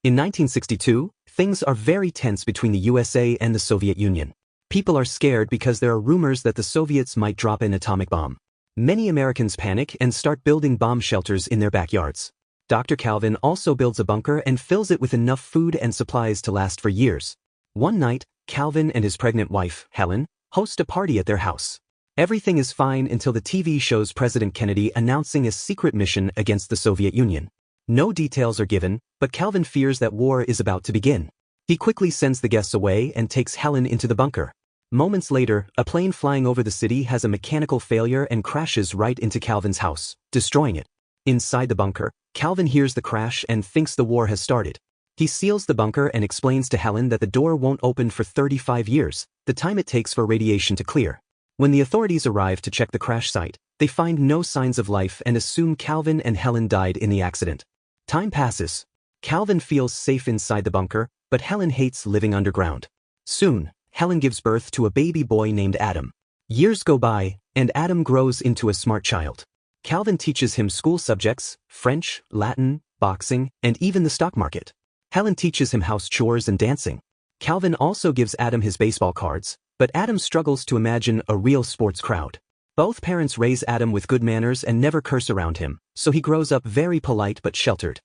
In 1962, things are very tense between the USA and the Soviet Union. People are scared because there are rumors that the Soviets might drop an atomic bomb. Many Americans panic and start building bomb shelters in their backyards. Dr. Calvin also builds a bunker and fills it with enough food and supplies to last for years. One night, Calvin and his pregnant wife, Helen, host a party at their house. Everything is fine until the TV shows President Kennedy announcing a secret mission against the Soviet Union. No details are given, but Calvin fears that war is about to begin. He quickly sends the guests away and takes Helen into the bunker. Moments later, a plane flying over the city has a mechanical failure and crashes right into Calvin's house, destroying it. Inside the bunker, Calvin hears the crash and thinks the war has started. He seals the bunker and explains to Helen that the door won't open for 35 years, the time it takes for radiation to clear. When the authorities arrive to check the crash site, they find no signs of life and assume Calvin and Helen died in the accident. Time passes. Calvin feels safe inside the bunker, but Helen hates living underground. Soon, Helen gives birth to a baby boy named Adam. Years go by, and Adam grows into a smart child. Calvin teaches him school subjects, French, Latin, boxing, and even the stock market. Helen teaches him house chores and dancing. Calvin also gives Adam his baseball cards, but Adam struggles to imagine a real sports crowd. Both parents raise Adam with good manners and never curse around him, so he grows up very polite but sheltered.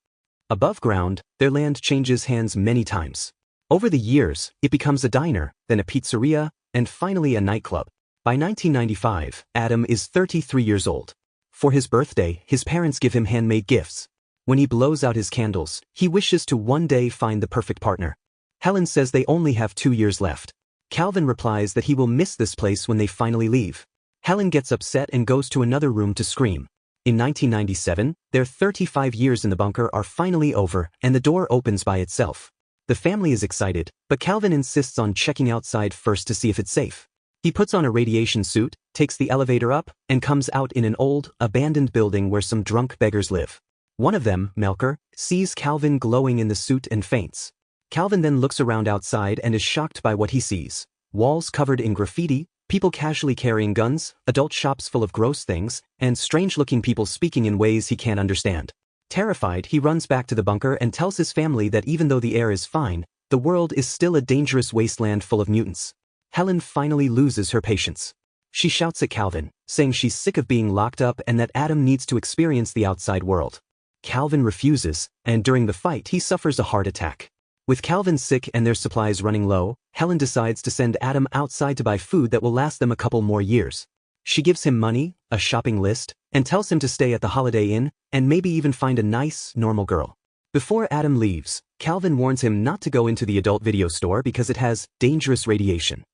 Above ground, their land changes hands many times. Over the years, it becomes a diner, then a pizzeria, and finally a nightclub. By 1995, Adam is 33 years old. For his birthday, his parents give him handmade gifts. When he blows out his candles, he wishes to one day find the perfect partner. Helen says they only have 2 years left. Calvin replies that he will miss this place when they finally leave. Helen gets upset and goes to another room to scream. In 1997, their 35 years in the bunker are finally over and the door opens by itself. The family is excited, but Calvin insists on checking outside first to see if it's safe. He puts on a radiation suit, takes the elevator up, and comes out in an old, abandoned building where some drunk beggars live. One of them, Melker, sees Calvin glowing in the suit and faints. Calvin then looks around outside and is shocked by what he sees. Walls covered in graffiti, people casually carrying guns, adult shops full of gross things, and strange-looking people speaking in ways he can't understand. Terrified, he runs back to the bunker and tells his family that even though the air is fine, the world is still a dangerous wasteland full of mutants. Helen finally loses her patience. She shouts at Calvin, saying she's sick of being locked up and that Adam needs to experience the outside world. Calvin refuses, and during the fight he suffers a heart attack. With Calvin sick and their supplies running low, Helen decides to send Adam outside to buy food that will last them a couple more years. She gives him money, a shopping list, and tells him to stay at the Holiday Inn and maybe even find a nice, normal girl. Before Adam leaves, Calvin warns him not to go into the adult video store because it has dangerous radiation.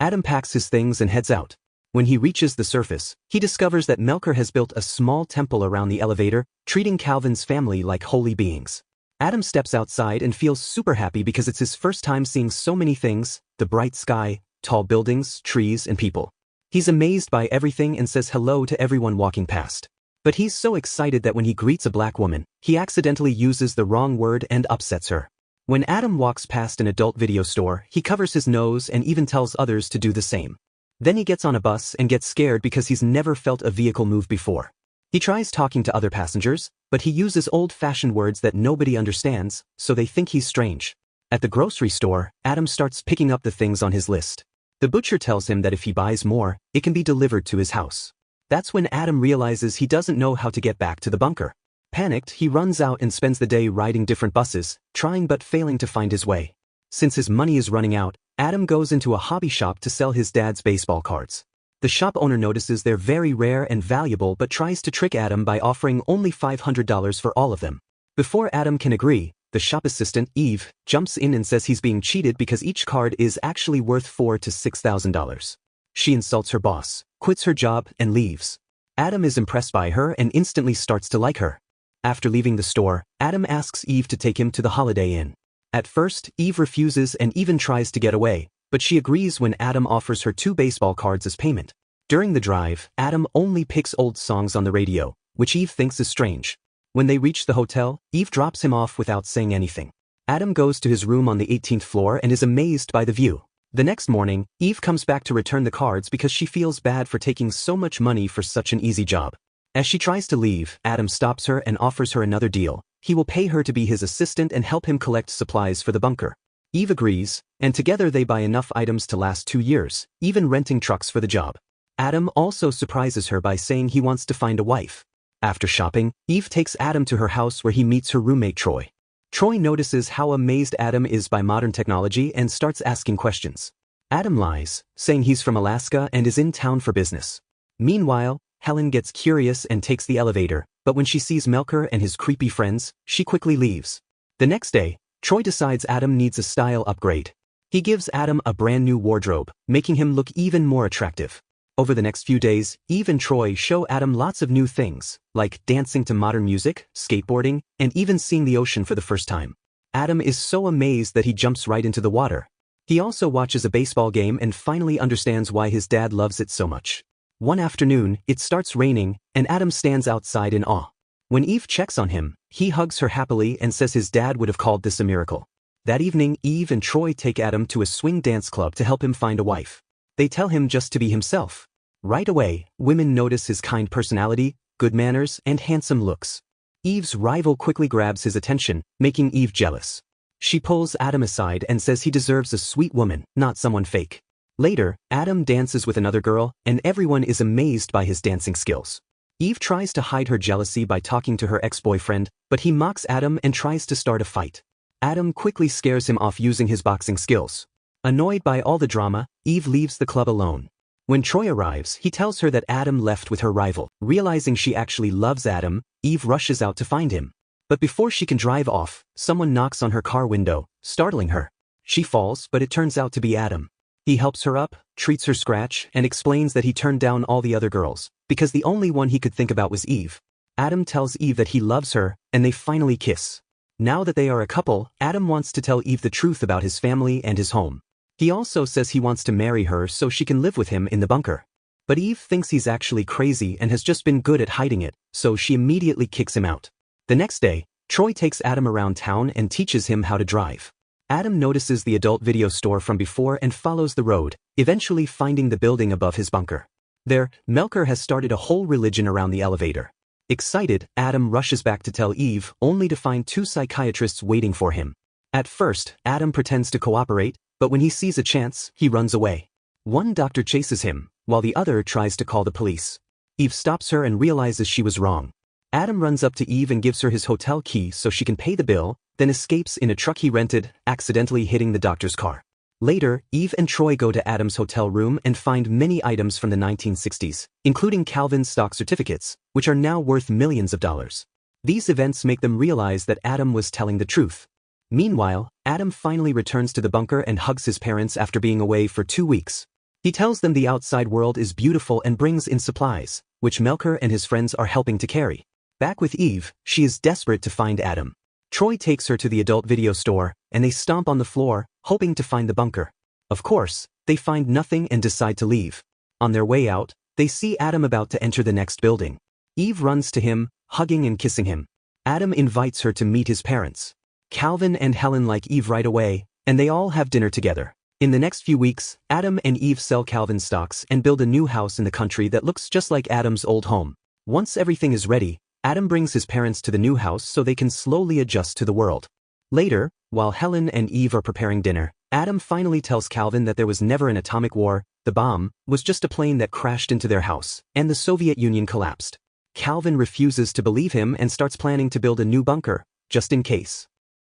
Adam packs his things and heads out. When he reaches the surface, he discovers that Melker has built a small temple around the elevator, treating Calvin's family like holy beings. Adam steps outside and feels super happy because it's his first time seeing so many things: the bright sky, tall buildings, trees, and people. He's amazed by everything and says hello to everyone walking past. But he's so excited that when he greets a black woman, he accidentally uses the wrong word and upsets her. When Adam walks past an adult video store, he covers his nose and even tells others to do the same. Then he gets on a bus and gets scared because he's never felt a vehicle move before. He tries talking to other passengers, but he uses old-fashioned words that nobody understands, so they think he's strange. At the grocery store, Adam starts picking up the things on his list. The butcher tells him that if he buys more, it can be delivered to his house. That's when Adam realizes he doesn't know how to get back to the bunker. Panicked, he runs out and spends the day riding different buses, trying but failing to find his way. Since his money is running out, Adam goes into a hobby shop to sell his dad's baseball cards. The shop owner notices they're very rare and valuable but tries to trick Adam by offering only $500 for all of them. Before Adam can agree, the shop assistant, Eve, jumps in and says he's being cheated because each card is actually worth $4,000 to $6,000. She insults her boss, quits her job, and leaves. Adam is impressed by her and instantly starts to like her. After leaving the store, Adam asks Eve to take him to the Holiday Inn. At first, Eve refuses and even tries to get away, but she agrees when Adam offers her 2 baseball cards as payment. During the drive, Adam only picks old songs on the radio, which Eve thinks is strange. When they reach the hotel, Eve drops him off without saying anything. Adam goes to his room on the 18th floor and is amazed by the view. The next morning, Eve comes back to return the cards because she feels bad for taking so much money for such an easy job. As she tries to leave, Adam stops her and offers her another deal. He will pay her to be his assistant and help him collect supplies for the bunker. Eve agrees, and together they buy enough items to last 2 years, even renting trucks for the job. Adam also surprises her by saying he wants to find a wife. After shopping, Eve takes Adam to her house where he meets her roommate Troy. Troy notices how amazed Adam is by modern technology and starts asking questions. Adam lies, saying he's from Alaska and is in town for business. Meanwhile, Helen gets curious and takes the elevator, but when she sees Melker and his creepy friends, she quickly leaves. The next day, Troy decides Adam needs a style upgrade. He gives Adam a brand new wardrobe, making him look even more attractive. Over the next few days, Eve and Troy show Adam lots of new things, like dancing to modern music, skateboarding, and even seeing the ocean for the first time. Adam is so amazed that he jumps right into the water. He also watches a baseball game and finally understands why his dad loves it so much. One afternoon, it starts raining, and Adam stands outside in awe. When Eve checks on him, he hugs her happily and says his dad would have called this a miracle. That evening, Eve and Troy take Adam to a swing dance club to help him find a wife. They tell him just to be himself. Right away, women notice his kind personality, good manners, and handsome looks. Eve's rival quickly grabs his attention, making Eve jealous. She pulls Adam aside and says he deserves a sweet woman, not someone fake. Later, Adam dances with another girl, and everyone is amazed by his dancing skills. Eve tries to hide her jealousy by talking to her ex-boyfriend, but he mocks Adam and tries to start a fight. Adam quickly scares him off using his boxing skills. Annoyed by all the drama, Eve leaves the club alone. When Troy arrives, he tells her that Adam left with her rival. Realizing she actually loves Adam, Eve rushes out to find him. But before she can drive off, someone knocks on her car window, startling her. She falls, but it turns out to be Adam. He helps her up, treats her scratch, and explains that he turned down all the other girls, because the only one he could think about was Eve. Adam tells Eve that he loves her, and they finally kiss. Now that they are a couple, Adam wants to tell Eve the truth about his family and his home. He also says he wants to marry her so she can live with him in the bunker. But Eve thinks he's actually crazy and has just been good at hiding it, so she immediately kicks him out. The next day, Troy takes Adam around town and teaches him how to drive. Adam notices the adult video store from before and follows the road, eventually finding the building above his bunker. There, Melker has started a whole religion around the elevator. Excited, Adam rushes back to tell Eve, only to find 2 psychiatrists waiting for him. At first, Adam pretends to cooperate, but when he sees a chance, he runs away. One doctor chases him, while the other tries to call the police. Eve stops her and realizes she was wrong. Adam runs up to Eve and gives her his hotel key so she can pay the bill, then escapes in a truck he rented, accidentally hitting the doctor's car. Later, Eve and Troy go to Adam's hotel room and find many items from the 1960s, including Calvin's stock certificates, which are now worth millions of dollars. These events make them realize that Adam was telling the truth. Meanwhile, Adam finally returns to the bunker and hugs his parents after being away for 2 weeks. He tells them the outside world is beautiful and brings in supplies, which Melker and his friends are helping to carry. Back with Eve, she is desperate to find Adam. Troy takes her to the adult video store, and they stomp on the floor, hoping to find the bunker. Of course, they find nothing and decide to leave. On their way out, they see Adam about to enter the next building. Eve runs to him, hugging and kissing him. Adam invites her to meet his parents. Calvin and Helen like Eve right away, and they all have dinner together. In the next few weeks, Adam and Eve sell Calvin's stocks and build a new house in the country that looks just like Adam's old home. Once everything is ready, Adam brings his parents to the new house so they can slowly adjust to the world. Later, while Helen and Eve are preparing dinner, Adam finally tells Calvin that there was never an atomic war, the bomb was just a plane that crashed into their house, and the Soviet Union collapsed. Calvin refuses to believe him and starts planning to build a new bunker, just in case.